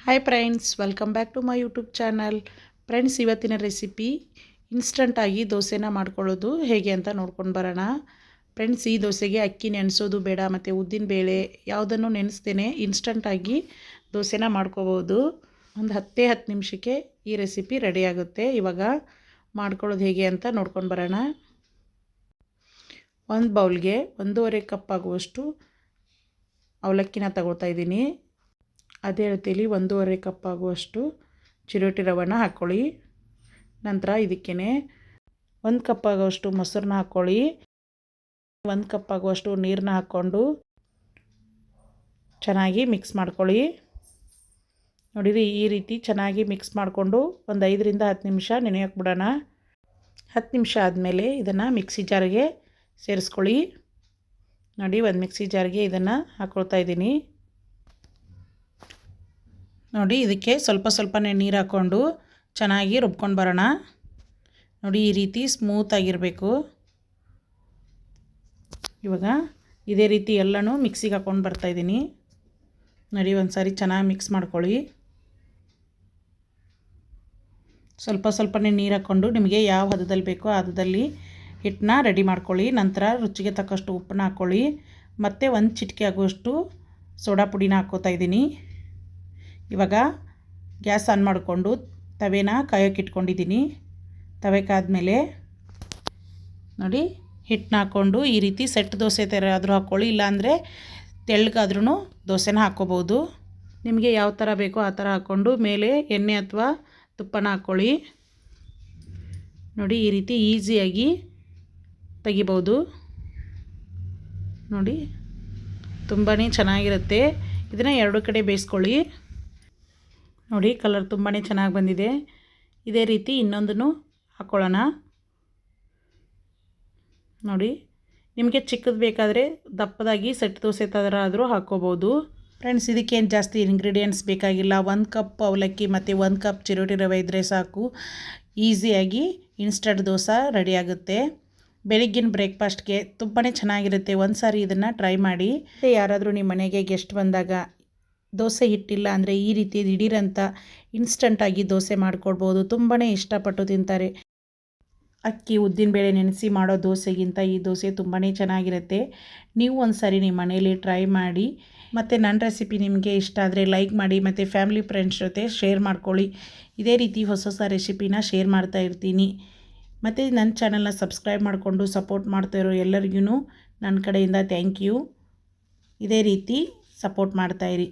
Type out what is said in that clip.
Hi friends, welcome back to my YouTube channel. Friends, ಇವತ್ತಿನ recipe ಇನ್ಸ್ಟಂಟಾಗಿ ದೋಸೆನ ಮಾಡ್ಕೊಳ್ಳೋದು ಹೇಗೆ ಅಂತ ನೋಡ್ಕೊಂಡು ಬರೋಣ. ಫ್ರೆಂಡ್ಸ್, ಈ ದೋಸೆಗೆ ಅಕ್ಕಿ ನೆನೆಸೋದು ಬೇಡ ಮತ್ತು ಉದ್ದಿನ ಬೇಳೆ ಯಾವುದನ್ನು ನೆನೆಸ್ತೇನೆ ಇನ್ಸ್ಟಂಟಾಗಿ ದೋಸೆನ ಮಾಡ್ಕೋಬೋದು. ಒಂದು 10 ನಿಮಿಷಕ್ಕೆ ಈ ರೆಸಿಪಿ ರೆಡಿ ಆಗುತ್ತೆ. ಇವಾಗ ಮಾಡ್ಕೊಳ್ಳೋದು ಹೇಗೆ ಅಂತ ನೋಡ್ಕೊಂಡು ಬರೋಣ. ಒಂದು ಬೌಲ್ಗೆ 1.5 ಕಪ್ ಆಗುವಷ್ಟು ಅವಲಕ್ಕಿನ ತಗೊಳ್ತಾ ಇದ್ದೀನಿ. ಅದೇ ರೀತಿಯಲ್ಲಿ 1.5 ಕಪ್ ಆಗುವಷ್ಟು ಚಿರೋಟಿ ರವೆನ ಹಾಕ್ಕೊಳ್ಳಿ. ನಂತರ ಇದಕ್ಕೇ 1 ಕಪ್ ಆಗುವಷ್ಟು ಮೊಸರನ್ನ ಹಾಕ್ಕೊಳ್ಳಿ. 1 ಕಪ್ ಆಗುವಷ್ಟು ನೀರನ್ನ ಹಾಕ್ಕೊಂಡು ಚೆನ್ನಾಗಿ ಮಿಕ್ಸ್ ಮಾಡ್ಕೊಳ್ಳಿ. ನೋಡಿರಿ, ಈ ರೀತಿ ಚೆನ್ನಾಗಿ ಮಿಕ್ಸ್ ಮಾಡಿಕೊಂಡು ಒಂದು 5 ರಿಂದ 10 ನಿಮಿಷ ನೆನೆಯೋಕೆ ಬಿಡೋಣ. 10 ನಿಮಿಷ ಆದಮೇಲೆ ಇದನ್ನು ಮಿಕ್ಸಿ ಜಾರ್ಗೆ ಸೇರಿಸ್ಕೊಳ್ಳಿ. ನೋಡಿ, ಒಂದು ಮಿಕ್ಸಿ ಜಾರ್ಗೆ ಇದನ್ನು ಹಾಕ್ಕೊಳ್ತಾ ಇದ್ದೀನಿ. ನೋಡಿ, ಇದಕ್ಕೆ ಸ್ವಲ್ಪನೇ ನೀರು ಹಾಕ್ಕೊಂಡು ಚೆನ್ನಾಗಿ ರುಬ್ಕೊಂಡು ಬರೋಣ. ನೋಡಿ, ಈ ರೀತಿ ಸ್ಮೂತಾಗಿರಬೇಕು. ಇವಾಗ ಇದೇ ರೀತಿ ಎಲ್ಲನೂ ಮಿಕ್ಸಿಗೆ ಹಾಕ್ಕೊಂಡು ಬರ್ತಾಯಿದ್ದೀನಿ. ನೋಡಿ, ಒಂದು ಸಾರಿ ಚೆನ್ನಾಗಿ ಮಿಕ್ಸ್ ಮಾಡ್ಕೊಳ್ಳಿ. ಸ್ವಲ್ಪನೇ ನೀರು ಹಾಕ್ಕೊಂಡು ನಿಮಗೆ ಯಾವ ಹದದಲ್ಲಿ ಬೇಕೋ ಆ ಹದದಲ್ಲಿ ಹಿಟ್ಟನ್ನ ರೆಡಿ ಮಾಡ್ಕೊಳ್ಳಿ. ನಂತರ ರುಚಿಗೆ ತಕ್ಕಷ್ಟು ಉಪ್ಪನ್ನ ಹಾಕ್ಕೊಳ್ಳಿ. ಮತ್ತು 1 ಚಿಟಿಕೆ ಆಗುವಷ್ಟು ಸೋಡಾ ಪುಡಿನ ಹಾಕ್ಕೋತಾ ಇದ್ದೀನಿ. ಇವಾಗ ಗ್ಯಾಸ್ ಆನ್ ಮಾಡಿಕೊಂಡು ತವೆನ ಕಾಯೋಕೆ ಇಟ್ಕೊಂಡಿದ್ದೀನಿ. ತವೆ ಕಾದ್ಮೇಲೆ ನೋಡಿ, ಹಿಟ್ಟನ್ನ ಹಾಕ್ಕೊಂಡು ಈ ರೀತಿ ಸೆಟ್ ದೋಸೆ ಥರ ಆದರೂ ಹಾಕ್ಕೊಳ್ಳಿ, ಇಲ್ಲಾಂದರೆ ತೆಳ್ಳಗಾದ್ರೂ ದೋಸೆನ ಹಾಕ್ಕೋಬೋದು. ನಿಮಗೆ ಯಾವ ಥರ ಬೇಕೋ ಆ ಥರ ಹಾಕ್ಕೊಂಡು ಮೇಲೆ ಎಣ್ಣೆ ಅಥವಾ ತುಪ್ಪನ ಹಾಕ್ಕೊಳ್ಳಿ. ನೋಡಿ, ಈ ರೀತಿ ಈಸಿಯಾಗಿ ತೆಗಿಬೋದು. ನೋಡಿ, ತುಂಬಾ ಚೆನ್ನಾಗಿರುತ್ತೆ. ಇದನ್ನು 2 ಕಡೆ ಬೇಯಿಸ್ಕೊಳ್ಳಿ. ನೋಡಿ, ಕಲರ್ ತುಂಬಾ ಚೆನ್ನಾಗಿ ಬಂದಿದೆ. ಇದೇ ರೀತಿ ಇನ್ನೊಂದನ್ನು ಹಾಕ್ಕೊಳ್ಳೋಣ. ನೋಡಿ, ನಿಮಗೆ ಚಿಕ್ಕದು ಬೇಕಾದರೆ ದಪ್ಪದಾಗಿ ಸೆಟ್ ದೋಸೆ ಥರ ಆದರೂ ಹಾಕ್ಕೋಬೋದು. ಫ್ರೆಂಡ್ಸ್, ಇದಕ್ಕೇನು ಜಾಸ್ತಿ ಇಂಗ್ರೀಡಿಯೆಂಟ್ಸ್ ಬೇಕಾಗಿಲ್ಲ. 1 ಕಪ್ ಅವಲಕ್ಕಿ ಮತ್ತು 1 ಕಪ್ ಚಿರೋಟಿ ರವೆ ಇದ್ದರೆ ಸಾಕು. ಈಸಿಯಾಗಿ ಇನ್ಸ್ಟಂಟ್ ದೋಸೆ ರೆಡಿ ಆಗುತ್ತೆ. ಬೆಳಗ್ಗಿನ ಬ್ರೇಕ್ಫಾಸ್ಟ್ಗೆ ತುಂಬಾ ಚೆನ್ನಾಗಿರುತ್ತೆ. ಒಂದು ಸಾರಿ ಇದನ್ನು ಟ್ರೈ ಮಾಡಿ. ಯಾರಾದರೂ ನಿಮ್ಮ ಮನೆಗೆ ಗೆಸ್ಟ್ ಬಂದಾಗ ದೋಸೆ ಹಿಟ್ಟಿಲ್ಲ ಅಂದರೆ ಈ ರೀತಿ ದಿಢೀರಂತ ಇನ್ಸ್ಟಂಟಾಗಿ ದೋಸೆ ಮಾಡಿಕೊಡ್ಬೋದು. ತುಂಬಾ ಇಷ್ಟಪಟ್ಟು ತಿಂತಾರೆ. ಅಕ್ಕಿ ಉದ್ದಿನಬೇಳೆ ನೆನೆಸಿ ಮಾಡೋ ದೋಸೆಗಿಂತ ಈ ದೋಸೆ ತುಂಬಾ ಚೆನ್ನಾಗಿರುತ್ತೆ. ನೀವು ಒಂದು ಸಾರಿ ನಿಮ್ಮ ಮನೇಲಿ ಟ್ರೈ ಮಾಡಿ. ಮತ್ತು ನನ್ನ ರೆಸಿಪಿ ನಿಮಗೆ ಇಷ್ಟ ಆದರೆ ಲೈಕ್ ಮಾಡಿ ಮತ್ತು ಫ್ಯಾಮಿಲಿ ಫ್ರೆಂಡ್ಸ್ ಜೊತೆ ಶೇರ್ ಮಾಡ್ಕೊಳ್ಳಿ. ಇದೇ ರೀತಿ ಹೊಸ ರೆಸಿಪಿನ ಶೇರ್ ಮಾಡ್ತಾ ಇರ್ತೀನಿ. ಮತ್ತು ನನ್ನ ಚಾನಲ್ನ ಸಬ್ಸ್ಕ್ರೈಬ್ ಮಾಡಿಕೊಂಡು ಸಪೋರ್ಟ್ ಮಾಡ್ತಾ ಇರೋ ಎಲ್ಲರಿಗೂ ನನ್ನ ಕಡೆಯಿಂದ ಥ್ಯಾಂಕ್ ಯು. ಇದೇ ರೀತಿ ಸಪೋರ್ಟ್ ಮಾಡ್ತಾಯಿರಿ.